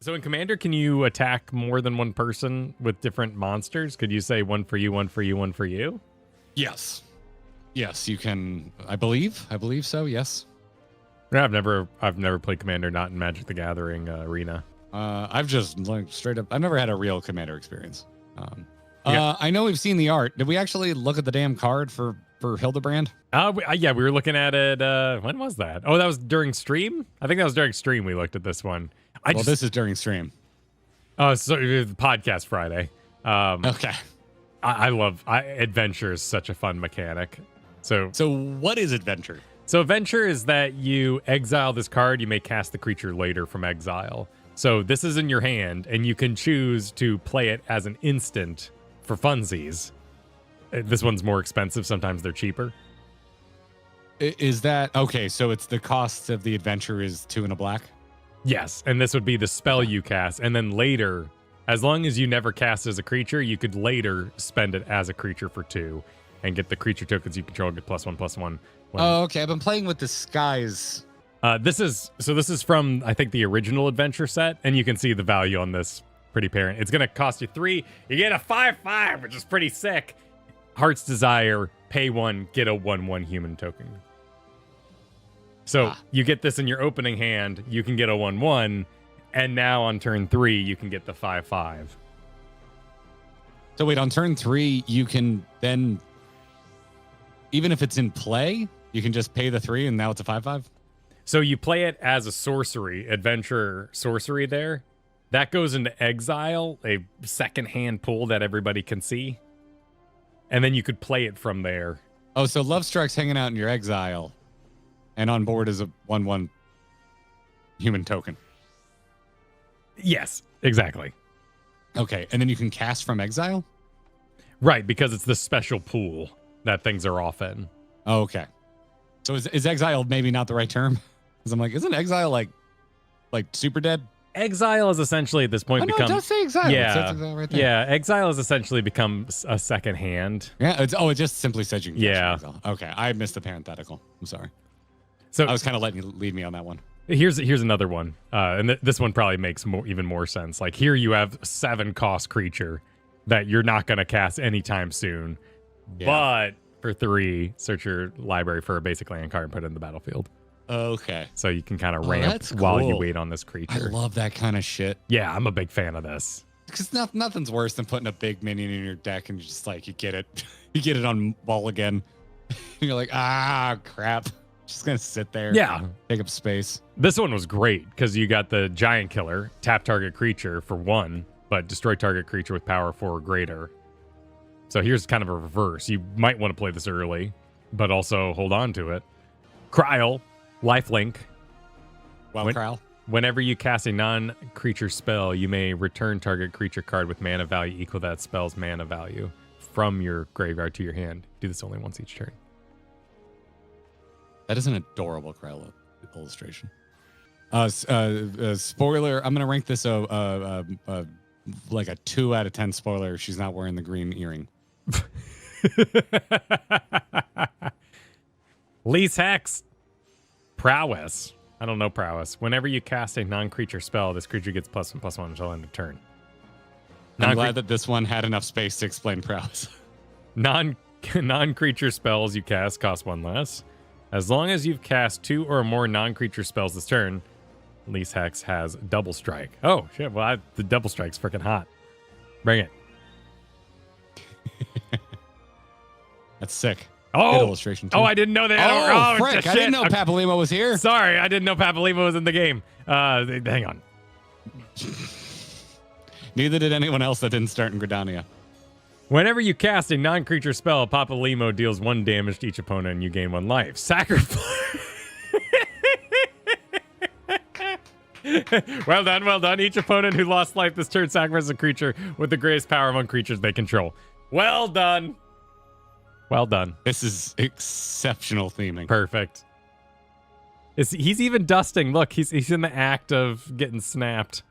So in Commander, can you attack more than one person with different monsters? Could you say one for you, one for you, one for you? Yes. Yes, you can. I believe so. Yes. No, I've never played Commander not in Magic the Gathering arena. I've just like straight up. I've never had a real Commander experience. Yeah. I know we've seen the art. Did we actually look at the damn card for Hildebrand? Yeah, we were looking at it. When was that? Oh, that was during stream. I think that was during stream. We looked at this one. This is during stream. Oh, so podcast Friday. Okay. I love adventure is such a fun mechanic. So what is adventure? So adventure is that you exile this card. You may cast the creature later from exile. So this is in your hand, and you can choose to play it as an instant for funsies. This one's more expensive. Sometimes they're cheaper. Is that okay? So it's the cost of the adventure is 2 and a black. Yes, and this would be the spell you cast, and then later, as long as you never cast as a creature, you could later spend it as a creature for 2, and get the creature tokens you control get +1/+1. Oh, okay. I've been playing with the skies. This is from I think the original adventure set, and you can see the value on this pretty parent. It's gonna cost you 3. You get a 5/5, which is pretty sick. Heart's Desire, pay 1, get a 1/1 human token. So you get this in your opening hand, you can get a 1/1, and now on turn 3, you can get the 5/5. So wait, on turn 3, you can then, even if it's in play, you can just pay the 3 and now it's a 5/5? So you play it as a sorcery, adventure sorcery there. That goes into exile, a second hand pull that everybody can see. And then you could play it from there. Oh, so Love Struck's hanging out in your exile. And on board is a 1/1 human token. Yes, exactly. Okay, and then you can cast from exile? Right, because it's the special pool that things are off in. Oh, okay. So is exile maybe not the right term? Because I'm like, isn't exile like super dead? Exile is essentially at this point it does say exile. Yeah, it says exile right there. Yeah. Exile has essentially become a second hand. Yeah. It just simply says you can cast from exile. Okay, I missed the parenthetical. I'm sorry. So I was kind of letting you lead me on that one. Here's another one, and this one probably makes even more sense. Like here, you have 7 cost creature that you're not going to cast anytime soon, but for 3, search your library for a basic land card and put it in the battlefield. Okay. So you can kind of ramp while you wait on this creature. I love that kind of shit. Yeah, I'm a big fan of this. Because nothing's worse than putting a big minion in your deck and just like you get it on wall again. And you're like, crap. Just gonna sit there. Yeah. Take up space. This one was great because you got the giant killer, tap target creature for 1, but destroy target creature with power 4 or greater. So here's kind of a reverse. You might want to play this early, but also hold on to it. Kryl, lifelink. Kryl. Whenever you cast a non-creature spell, you may return target creature card with mana value equal to that spell's mana value from your graveyard to your hand. Do this only once each turn. That is an adorable Kryl illustration. Spoiler, I'm going to rank this like a 2 out of 10 spoiler. She's not wearing the green earring. Lease Hex. Prowess. I don't know prowess. Whenever you cast a non-creature spell, this creature gets +1/+1 until end of turn. I'm glad that this one had enough space to explain prowess. Non-creature spells you cast cost 1 less. As long as you've cast 2 or more non-creature spells this turn, Lease Hex has double strike. Oh, shit. Well, the double strike's freaking hot. Bring it. That's sick. Oh, good illustration too. I didn't know that. Oh, frick. I didn't know Papalimo was here. Sorry, I didn't know Papalimo was in the game. Hang on. Neither did anyone else that didn't start in Gridania. Whenever you cast a non-creature spell, Papalimo deals 1 damage to each opponent and you gain 1 life. Sacrifice. Well done, well done. Each opponent who lost life this turn sacrifices a creature with the greatest power among creatures they control. Well done. Well done. This is exceptional theming. Perfect. He's even dusting. Look, he's in the act of getting snapped.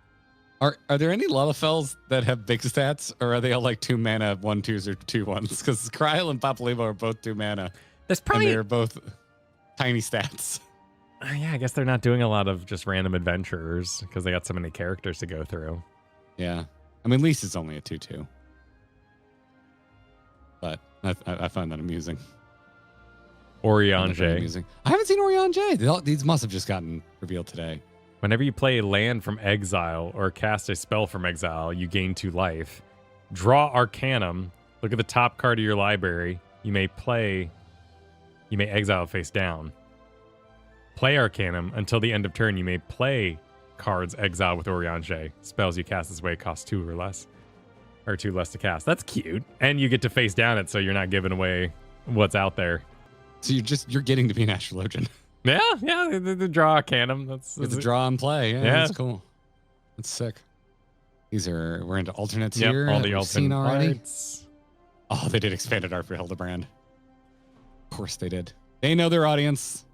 Are there any Lullafells that have big stats, or are they all like 2 mana 1/2s or 2/1s? Because Kryl and Papalimo are both 2 mana. There's probably and they're both tiny stats. Yeah, I guess they're not doing a lot of just random adventurers because they got so many characters to go through. Yeah. I mean, at least it's only a 2/2. But I find that amusing. Oriange. I haven't seen Oriange. These must have just gotten revealed today. Whenever you play land from exile or cast a spell from exile, you gain 2 life. Draw Arcanum. Look at the top card of your library. You may exile face down. Play Arcanum. Until the end of turn, you may play cards exile with Oriange. Spells you cast this way cost 2 or less. Or 2 less to cast. That's cute. And you get to face down it, so you're not giving away what's out there. So you're getting to be an Astrologian. Yeah, the draw Arcanum. That's It's a draw and play. Yeah, Yeah. that's cool. That's sick. We're into alternates Yep, here. all that the we've seen alternate already. parts. Oh, they did expanded art for Hildebrand. Of course they did. They know their audience.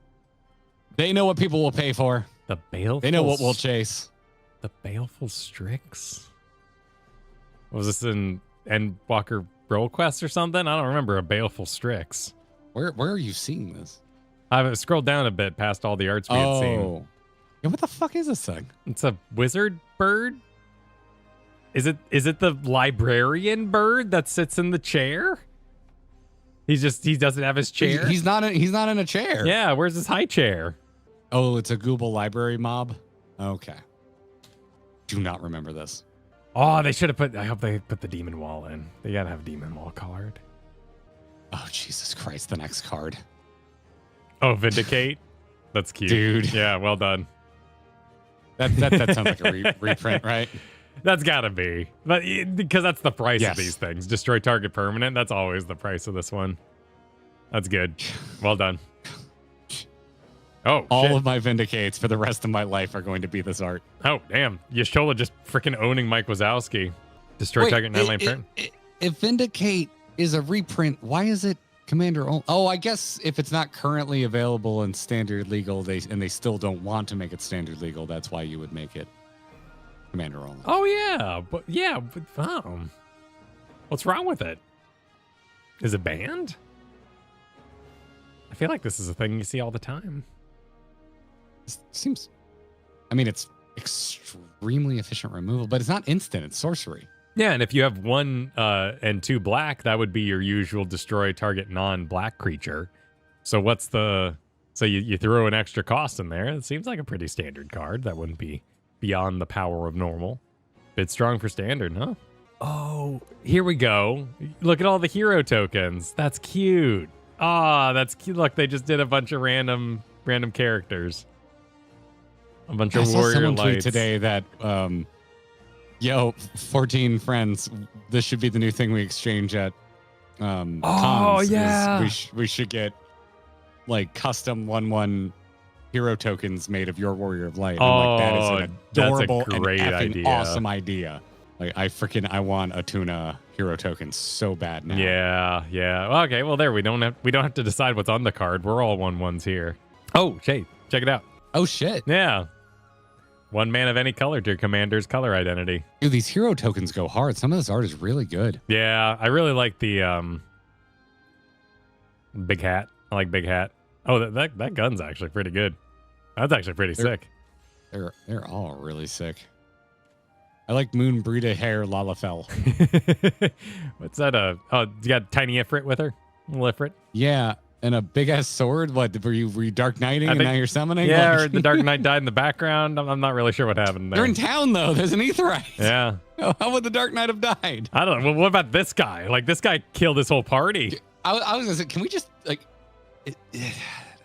They know what people will pay for. The Baleful. They know what we'll chase. The Baleful Strix. Was this in Endwalker Roll Quest or something? I don't remember a Baleful Strix. Where are you seeing this? I've scrolled down a bit past all the arts we had seen. Yeah, what the fuck is this thing? It's a wizard bird. Is it the librarian bird that sits in the chair? He doesn't have his chair. He's not in a chair. Yeah, where's his high chair? Oh, it's a Google library mob. Okay. Do not remember this. Oh, they should have put. I hope they put the demon wall in. They gotta have demon wall card. Oh, Jesus Christ! The next card. Oh, Vindicate. That's cute, Dude. Yeah, well done. That sounds like a reprint, right? That's gotta be, but because that's the price Yes. of these things. Destroy target permanent. That's always the price of this one. That's good. Well done. Oh, All shit. of my Vindicates for the rest of my life are going to be this art. Oh, damn. Yashola just freaking owning Mike Wazowski. Destroy target 9-land turn. If Vindicate is a reprint, why is it Commander only? Oh, I guess if it's not currently available in standard legal, they still don't want to make it standard legal, that's why you would make it Commander only. Oh, yeah. But what's wrong with it? Is it banned? I feel like this is a thing you see all the time. It seems, I mean, it's extremely efficient removal, but it's not instant. It's sorcery. Yeah, and if you have 1 and 2 black, that would be your usual destroy target non-black creature. So so you throw an extra cost in there. It seems like a pretty standard card. That wouldn't be beyond the power of normal. Bit strong for standard, huh? Oh, here we go. Look at all the hero tokens. That's cute. Ah, that's cute. Look, they just did a bunch of random characters. A bunch of warrior someone lights. tweet today that, yo, 14 friends, this should be the new thing we exchange at cons, yeah. we should get like custom 1/1 hero tokens made of your warrior of light. Oh, that is an adorable that's a great and effing idea. awesome idea. Like I want a tuna hero token so bad now. Yeah. Well, okay, well there we don't have to decide what's on the card. We're all 1/1s here. Oh, Shay, check it out. Oh shit. Yeah. 1 man of any color to your commander's color identity. Dude, these hero tokens go hard. Some of this art is really good. Yeah, I really like the big hat. I like big hat. Oh, that gun's actually pretty good. That's actually pretty sick. They're all really sick. I like Moon Brita Hair Lalafell. What's that? Oh, you got tiny Ifrit with her? Little Ifrit? Yeah, and a big ass sword. What were you Dark Knighting and now you're summoning? Yeah, Like- or the Dark Knight died in the background. I'm not really sure what happened there. They're in town though. There's an Aetherite. Yeah. How would the Dark Knight have died? I don't know. Well, what about this guy? Like, this guy killed this whole party. I was gonna say, can we just like?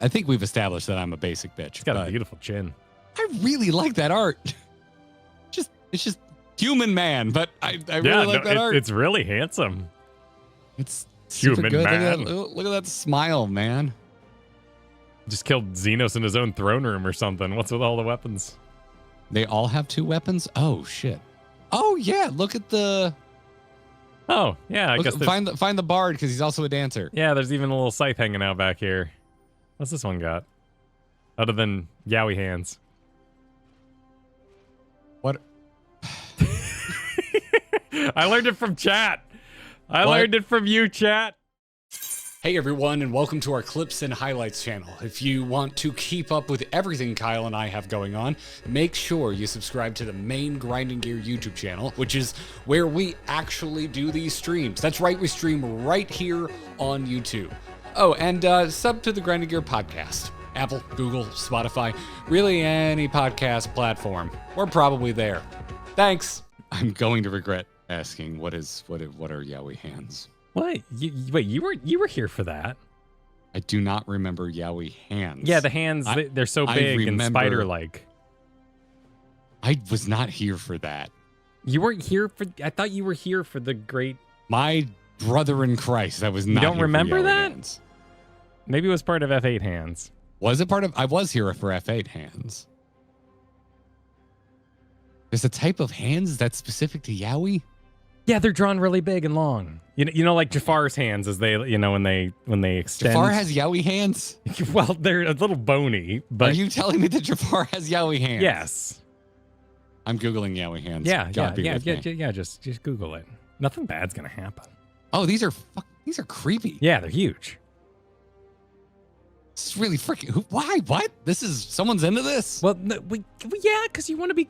I think we've established that I'm a basic bitch. He's got a but beautiful chin. I really like that art. It's just human man, but I really like that art. It's really handsome. It's super Human good. man. Look at that smile, man. Just killed Xenos in his own throne room or something. What's with all the weapons? They all have 2 weapons. Oh shit. Oh yeah. Look at the. Oh, yeah. I guess there's, find the bard because he's also a dancer. yeah, there's even a little scythe hanging out back here. What's this one got? Other than Yowie hands. What? I learned it from chat. I learned it from you, chat. Hey everyone, and welcome to our Clips and Highlights channel. If you want to keep up with everything Kyle and I have going on, make sure you subscribe to the main Grinding Gear YouTube channel, which is where we actually do these streams. That's right, we stream right here on YouTube. Oh, and sub to the Grinding Gear podcast. Apple, Google, Spotify, really any podcast platform. We're probably there. Thanks. I'm going to regret asking what are yaoi hands? What? Wait, you were here for that? I do not remember yaoi hands. Yeah, the hands, they're so big and spider-like. I was not here for that. You weren't here for... I thought you were here for the great... My brother in Christ, I was not. You don't here remember for that? hands. Maybe it was part of F8 hands. Was it part of... I was here for F8 hands. There's a type of hands that's specific to yaoi? Yeah, they're drawn really big and long. You know, like Jafar's hands as they, when they extend. Jafar has yaoi hands? Well, they're a little bony, but... Are you telling me that Jafar has yaoi hands? Yes. I'm Googling yaoi hands. Yeah, just Google it. Nothing bad's gonna happen. Oh, these are creepy. Yeah, they're huge. It's really freaking... Why? What? Someone's into this? Well, yeah, because you want to be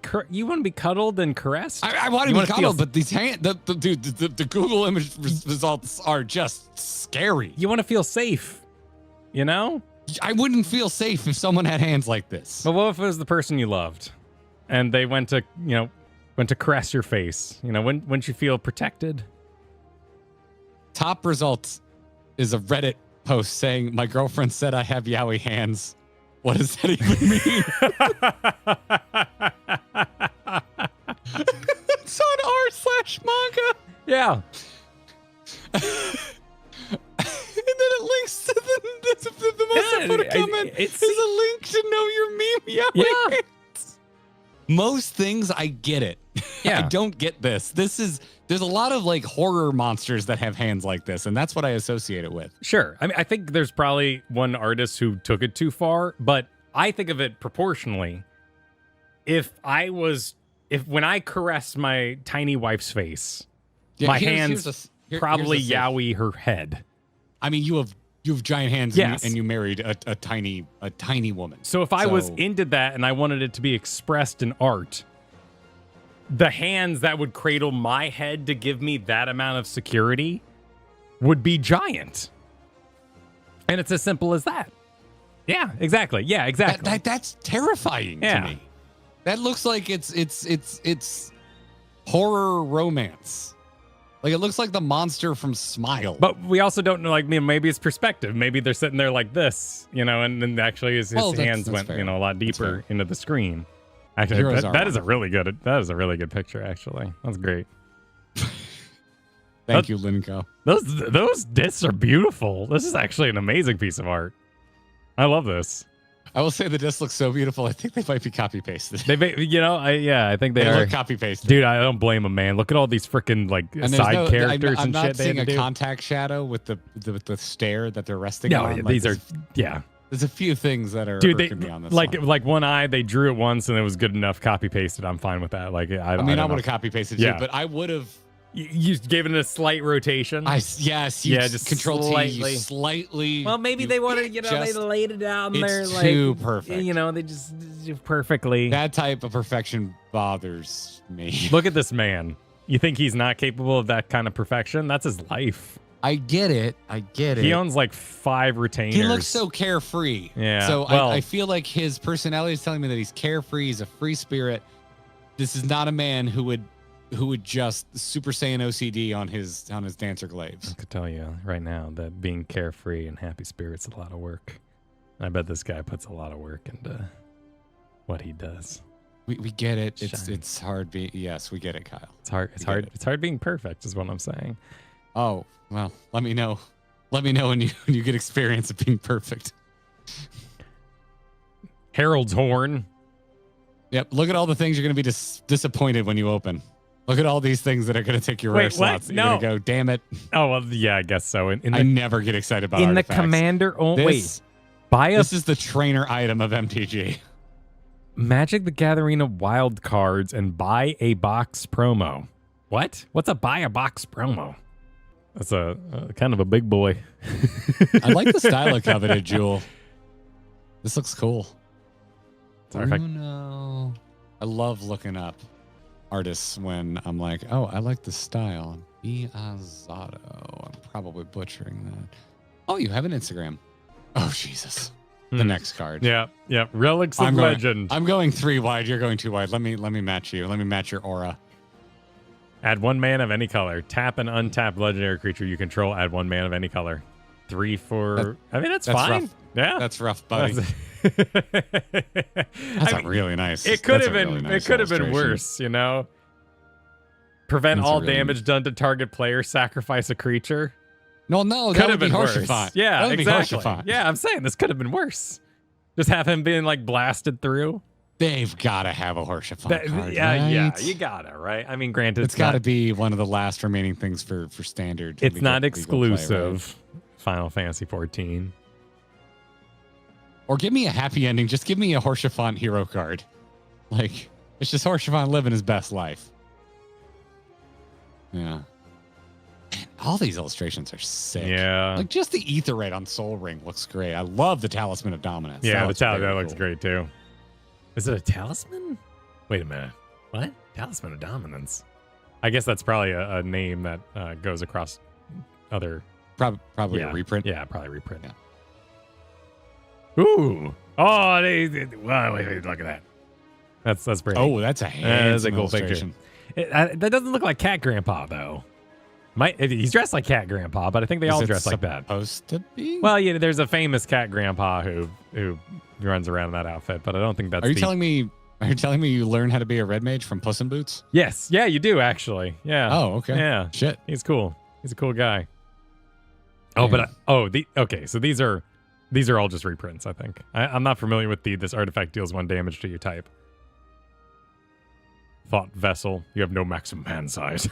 cuddled and caressed. I want to be cuddled, but these the Google image results are just scary. You want to feel safe, you know? I wouldn't feel safe if someone had hands like this. But what if it was the person you loved, and they went to caress your face? You know, wouldn't you feel protected? Top results is a Reddit post saying, "My girlfriend said I have yaoi hands." What does that even mean? It's on r/manga. Yeah. And then it links to the most important comment. It's a link to know your meme yaoi hands. Most things I get it. Yeah. I don't get this. There's a lot of like horror monsters that have hands like this, and that's what I associate it with. Sure. I mean, I think there's probably one artist who took it too far, but I think of it proportionally. When I caress my tiny wife's face, my hands probably yaoi her head. I mean, you have giant hands, yes, and you married a tiny woman. So if I was into that and I wanted it to be expressed in art, the hands that would cradle my head to give me that amount of security would be giant. And it's as simple as that. Yeah, exactly. Yeah, exactly. That's terrifying to me. That looks like it's horror romance. Like it looks like the monster from Smile. But we also don't know, like, maybe it's perspective. Maybe they're sitting there like this, and then actually his hands went, a lot deeper into the screen. Actually, that is a really good picture. Actually, that's great. Thank you, Linko. Those discs are beautiful. This is actually an amazing piece of art. I love this. I will say the disc looks so beautiful. I think they might be copy pasted. I think they are copy pasted. Dude, I don't blame them, man. Look at all these freaking side characters and shit. I'm not seeing a contact shadow with the stare that they're resting on. No, these are. There's a few things that are hurting me on this. Like one eye, they drew it once and it was good enough. Copy pasted. I'm fine with that. Like I would have copy pasted too, but I would have. You gave it a slight rotation. Just control slightly. Well, maybe they wanted, they laid it out and they're like too perfect. They just perfectly. That type of perfection bothers me. Look at this man. You think he's not capable of that kind of perfection? That's his life. I get it. He owns like 5 retainers. He looks so carefree. Yeah. So I feel like his personality is telling me that he's carefree. He's a free spirit. This is not a man who would just Super Saiyan OCD on his dancer glaives. I could tell you right now that being carefree and happy spirit's a lot of work. I bet this guy puts a lot of work into what he does. We get it. It's hard being. Yes, we get it, Kyle. It's hard. It's hard being perfect, is what I'm saying. Oh well, let me know. Let me know when you get experience of being perfect. Harold's horn. Yep. Look at all the things you're going to be disappointed when you open. Look at all these things that are going to take your rare slots. You're going to go, damn it. Oh, well, yeah, I guess so. I never get excited about artifacts. The commander. Oh, this is the trainer item of MTG. Magic the Gathering wild cards and buy a box promo. What? What's a buy a box promo? That's a kind of a big boy. I like the style of Coveted Jewel. This looks cool. Bruno. I love looking up artists when I'm like, oh, I like the style. Biazzato. I'm probably butchering that. Oh, you have an Instagram. Oh, Jesus. The next card. Yeah. Relics of Legend. I'm going 3 wide. You're going 2 wide. Let me match you. Let me match your aura. Add 1 mana of any color. Tap an untapped legendary creature you control. Add 1 mana of any color. 3 for. That's fine. Rough. Yeah, that's rough, buddy. That's really nice. It could have been. Really nice it could have been worse. You know. Prevent all damage done to target player. Sacrifice a creature. No, that would be Horshaphant. Yeah, exactly. Yeah, I'm saying this could have been worse. Just have him being like blasted through. They've got to have a Horshaphant card, yeah, right? you gotta, right? I mean, granted, it's got to be one of the last remaining things for standard. It's not exclusive. Play, right? Final Fantasy 14. Or give me a happy ending. Just give me a Horshaphant hero card. Like, it's just Horshaphant living his best life. Yeah. Man, all these illustrations are sick. Yeah. Like, just the Aetheryte on Soul Ring looks great. I love the Talisman of Dominance. Yeah, that looks great, too. Is it a talisman? Wait a minute. What? Talisman of Dominance. I guess that's probably a name that goes across other... Probably a reprint. Yeah, probably reprint. Yeah. Ooh. Oh, wow, wait, look at that. That's pretty. Oh, that's a handsome cool illustration. That doesn't look like Cat Grandpa, though. He's dressed like Cat Grandpa, but I think they all dress like that. Supposed to be? Well, yeah, there's a famous Cat Grandpa who runs around in that outfit, but I don't think that's. Are you telling me you learn how to be a red mage from Puss in Boots? Yes. Yeah, you do actually. Yeah. Oh, okay. Yeah. Shit. He's cool. He's a cool guy. Oh, but okay. So these are all just reprints. I think I'm not familiar with this artifact deals 1 damage to your type. Thought vessel. You have no maximum hand size.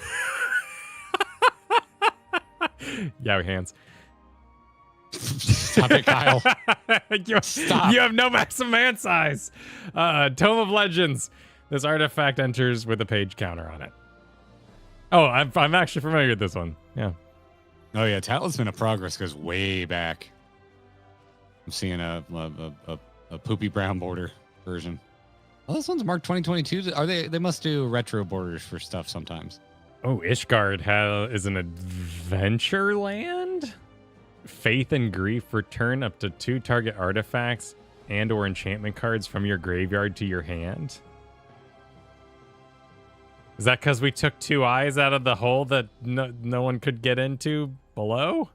Yowie hands. Stop it, Kyle. Stop. You have no maximum hand size. Tome of Legends. This artifact enters with a page counter on it. Oh, I'm actually familiar with this one. Yeah. Oh yeah, Talisman of Progress goes way back. I'm seeing a poopy brown border version. Oh, this one's marked 2022. Are they? They must do retro borders for stuff sometimes. Oh, Ishgard is an adventure land. Faith and Grief. Return up to 2 target artifacts and/or enchantment cards from your graveyard to your hand. Is that because we took 2 eyes out of the hole that no one could get into below?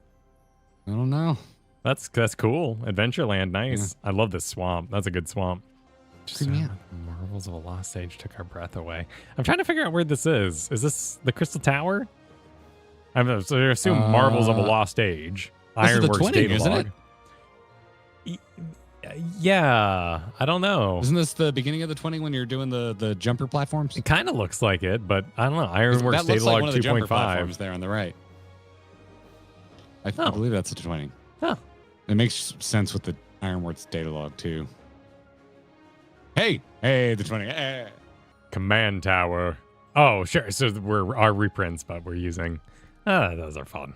I don't know. That's cool. Adventureland, nice. Yeah. I love this swamp. That's a good swamp. Marvels of a Lost Age took our breath away. I'm trying to figure out where this is. Is this the Crystal Tower? I assume Marvels of a Lost Age. Ironworks data isn't log. It? Yeah, I don't know. Isn't this the beginning of the 20 when you're doing the jumper platforms? It kind of looks like it, but I don't know. Ironworks data log 2.5 there on the right. I believe that's a 20. Huh. It makes sense with the Ironworks data log too. Hey, the 20. Hey. Command Tower. Oh, sure. So we're our reprints, but we're using. Those are fun.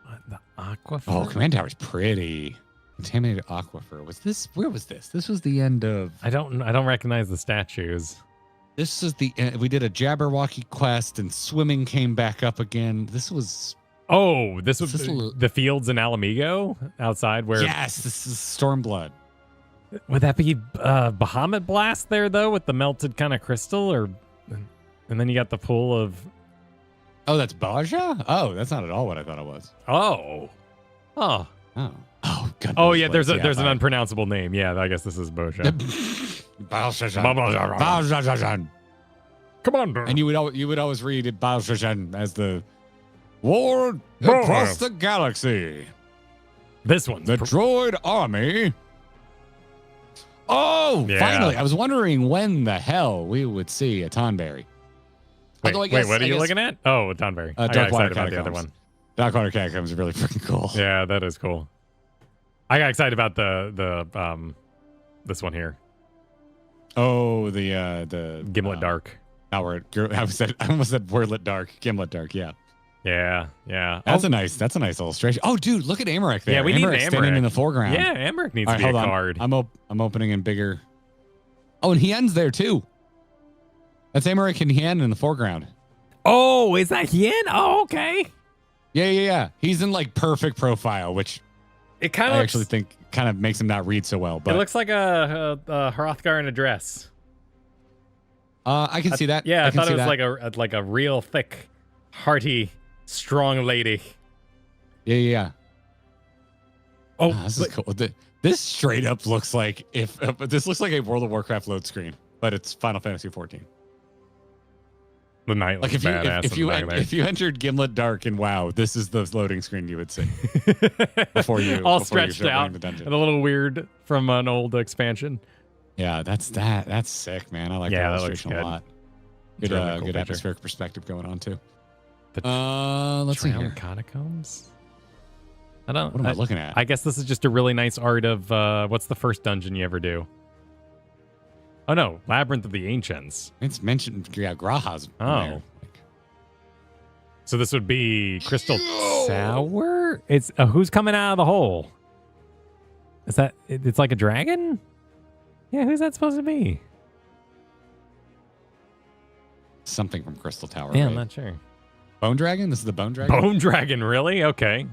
What, the Aquifer? Oh, Command Tower's pretty. Contaminated Aquifer. Where was this? This was the end of. I don't recognize the statues. This is the end. We did a Jabberwocky quest, and swimming came back up again. This was. Oh, this was the fields in Alamigo outside where. Yes, this is Stormblood. Would that be Bahamut Blast there though, with the melted kind of crystal, and then you got the pool of. Oh, that's Baja? Oh, that's not at all what I thought it was. Oh. Oh, good. Oh yeah, there's an unpronounceable name. Yeah, I guess this is Baja. Come on, and you would always read Baja as the war across the galaxy. This one's the droid army. Oh, yeah. Finally! I was wondering when the hell we would see a Tonberry. Wait, what are you looking at? Oh, a Tonberry. I got excited about the other one. Darkwater Catacombs is really freaking cool. Yeah, that is cool. I got excited about the this one here. Oh, the Gimlet Dark. I almost said Wordlet Dark. Gimlet Dark, yeah. Yeah, yeah. That's a nice illustration. Oh, dude, look at Amarek there. Yeah, we need an standing Amarek. in the foreground. Yeah, Amarek needs All to right, be a hold on. card. I'm opening in bigger. Oh, and Hien's there too. That's Amarek and Hien in the foreground. Oh, is that Hien? Oh, okay. Yeah. He's in like perfect profile, which It kind I of actually think kind of makes him not read so well. But it looks like a Hrothgar in a dress. I can see that. Yeah, I thought it was that. like a real thick, hearty, strong lady. Yeah. Oh, This is cool. This straight up looks like this looks like a World of Warcraft load screen, but it's Final Fantasy 14. The knight looks Like badass. if you entered Gimlet Dark in WoW, this is the loading screen you would see before you all before stretched you start out running the dungeon. and a little weird from an old expansion. Yeah, that's sick, man. I like Yeah, that that looks illustration a good. lot. It's Good, a really cool good picture. atmospheric perspective going on too. But Let's see Drowned here. Catacombs. I don't. What am I looking at? I guess this is just a really nice art of what's the first dungeon you ever do? Oh no, Labyrinth of the Ancients. It's mentioned. Yeah, Graha's. in Oh. there. So this would be Crystal Tower? It's who's coming out of the hole? Is that it's like a dragon? Yeah, who's that supposed to be? Something from Crystal Tower. Yeah, right? I'm not sure. Bone Dragon. This is the Bone Dragon. Bone Dragon, really? Okay.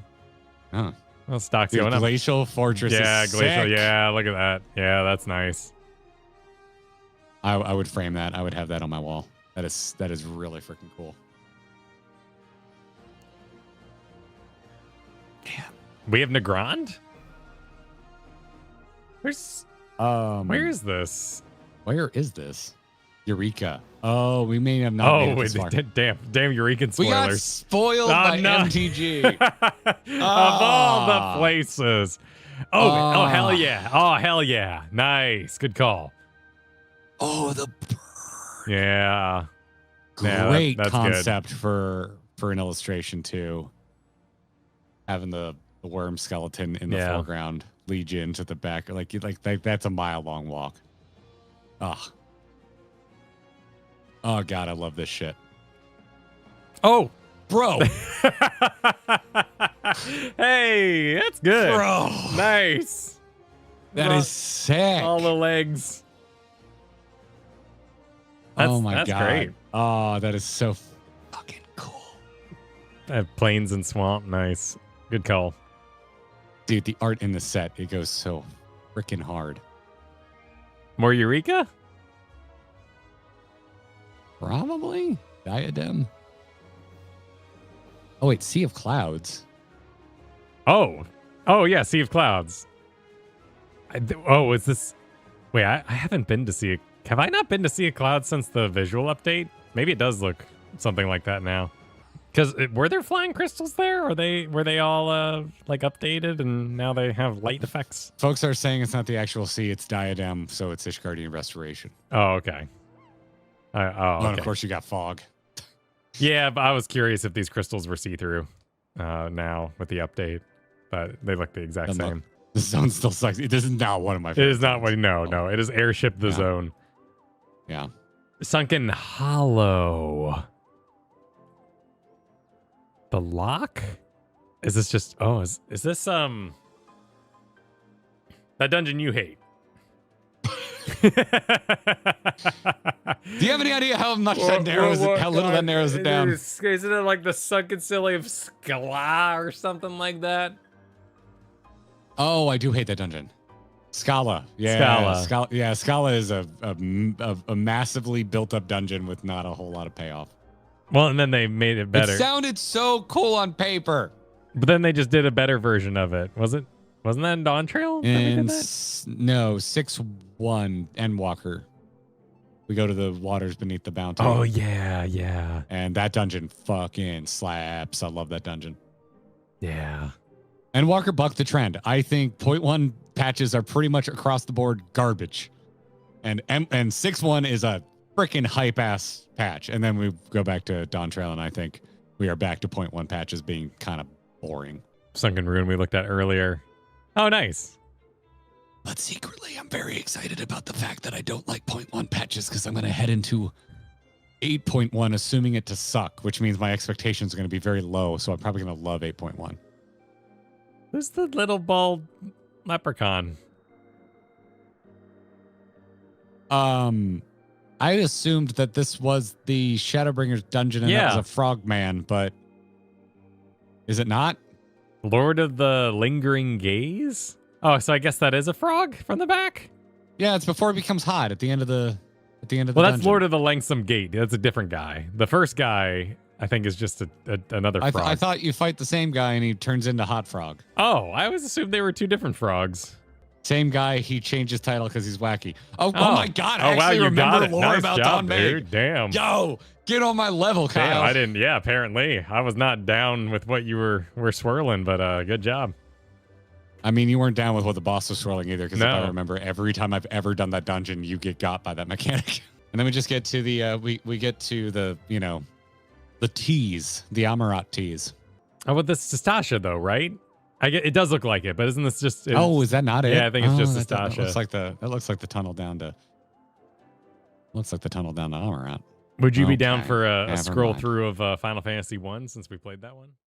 Oh. Well, stock's Dude, going up. Glacial Fortress. Yeah, is Glacial. sick. Yeah, look at that. Yeah, that's nice. I would frame that. I would have that on my wall. That is really freaking cool. We have Nagrand? Where is this? Where is this? Eureka. Oh, we may have not made it this far. damn Eurekan spoilers. We got spoiled by MTG. Of all the places. Oh, hell yeah. Oh, hell yeah. Nice. Good call. Oh, the Yeah. Yeah, great that's concept for an illustration too. Having the worm skeleton in the foreground lead you into the back, like that's a mile long walk. Oh god, I love this shit. Oh, bro. Hey, that's good. Bro. Nice. That is sick. All the legs. Oh my god. That's great. Oh, that is so fucking cool. Plains and swamp. Nice. Good call. Dude, the art in the set, it goes so freaking hard. More Eureka? Probably. Diadem. Oh, wait. Sea of Clouds. Oh, yeah. Sea of Clouds. Is this... Wait, I haven't been to Sea of... Have I not been to Sea of Clouds since the visual update? Maybe it does look something like that now. Because were there flying crystals there? Or were they all like updated and now they have light effects? Folks are saying it's not the actual sea, it's Diadem, so it's Ishgardian Restoration. Oh, okay. Okay. And of course you got fog. Yeah, but I was curious if these crystals were see-through now with the update. But they look the exact same. The zone still sucks. This is not one of my favorites. It is not what... No. It is Airship the Zone. Yeah. Sunken Hollow. The Lock? Is this just... Oh, is this... That dungeon you hate? Do you have any idea how much that narrows it? How little that narrows it down? Isn't it like the Sunken City of Scala or something like that? Oh, I do hate that dungeon. Scala. Yeah. Scala. Yeah, Scala is a massively built up dungeon with not a whole lot of payoff. Well, and then they made it better. It sounded so cool on paper. But then they just did a better version of it. Wasn't that in Dawn Trail? No, 6-1 Endwalker. We go to the waters beneath the bounty. Oh, yeah. And that dungeon fucking slaps. I love that dungeon. Yeah. And Walker bucked the trend. I think 0.1 patches are pretty much across the board garbage. And 6-1 is a freaking hype ass patch. And then we go back to Dawn Trail, and I think we are back to 0.1 patches being kind of boring. Sunken Ruin we looked at earlier. Oh, nice. But secretly, I'm very excited about the fact that I don't like 0.1 patches because I'm going to head into 8.1, assuming it to suck, which means my expectations are going to be very low. So I'm probably going to love 8.1. Who's the little bald leprechaun? I assumed that this was the Shadowbringers dungeon and that was a frogman, but is it not? Lord of the Lingering Gaze? Oh, so I guess that is a frog from the back? Yeah, it's before it becomes hot at the end of the Well, that's dungeon. Lord of the Longsome Gate. That's a different guy. The first guy, I think, is just another frog. I thought you fight the same guy and he turns into Hot Frog. Oh, I always assumed they were two different frogs. Same guy, he changed his title because he's wacky. Oh my God, I wow, actually you remember got it. lore Nice about job, Don May. dude. Damn. Yo, get on my level, Kyle. Damn, I didn't. Yeah, apparently. I was not down with what you were swirling, but good job. I mean, you weren't down with what the boss was swirling either, because No. if I remember, every time I've ever done that dungeon, you get got by that mechanic. And then we just get to the, we get to the, the tease, the Amarat tease. Oh, but this is Tastasha, though, right? It does look like it, but isn't this just... Oh, is that not it? Yeah, I think it's just that Tastasha. looks like the tunnel down to... Looks like the tunnel down to Amarat. Would you be down Okay, for a never scroll mind. through of Final Fantasy 1 since we played that one?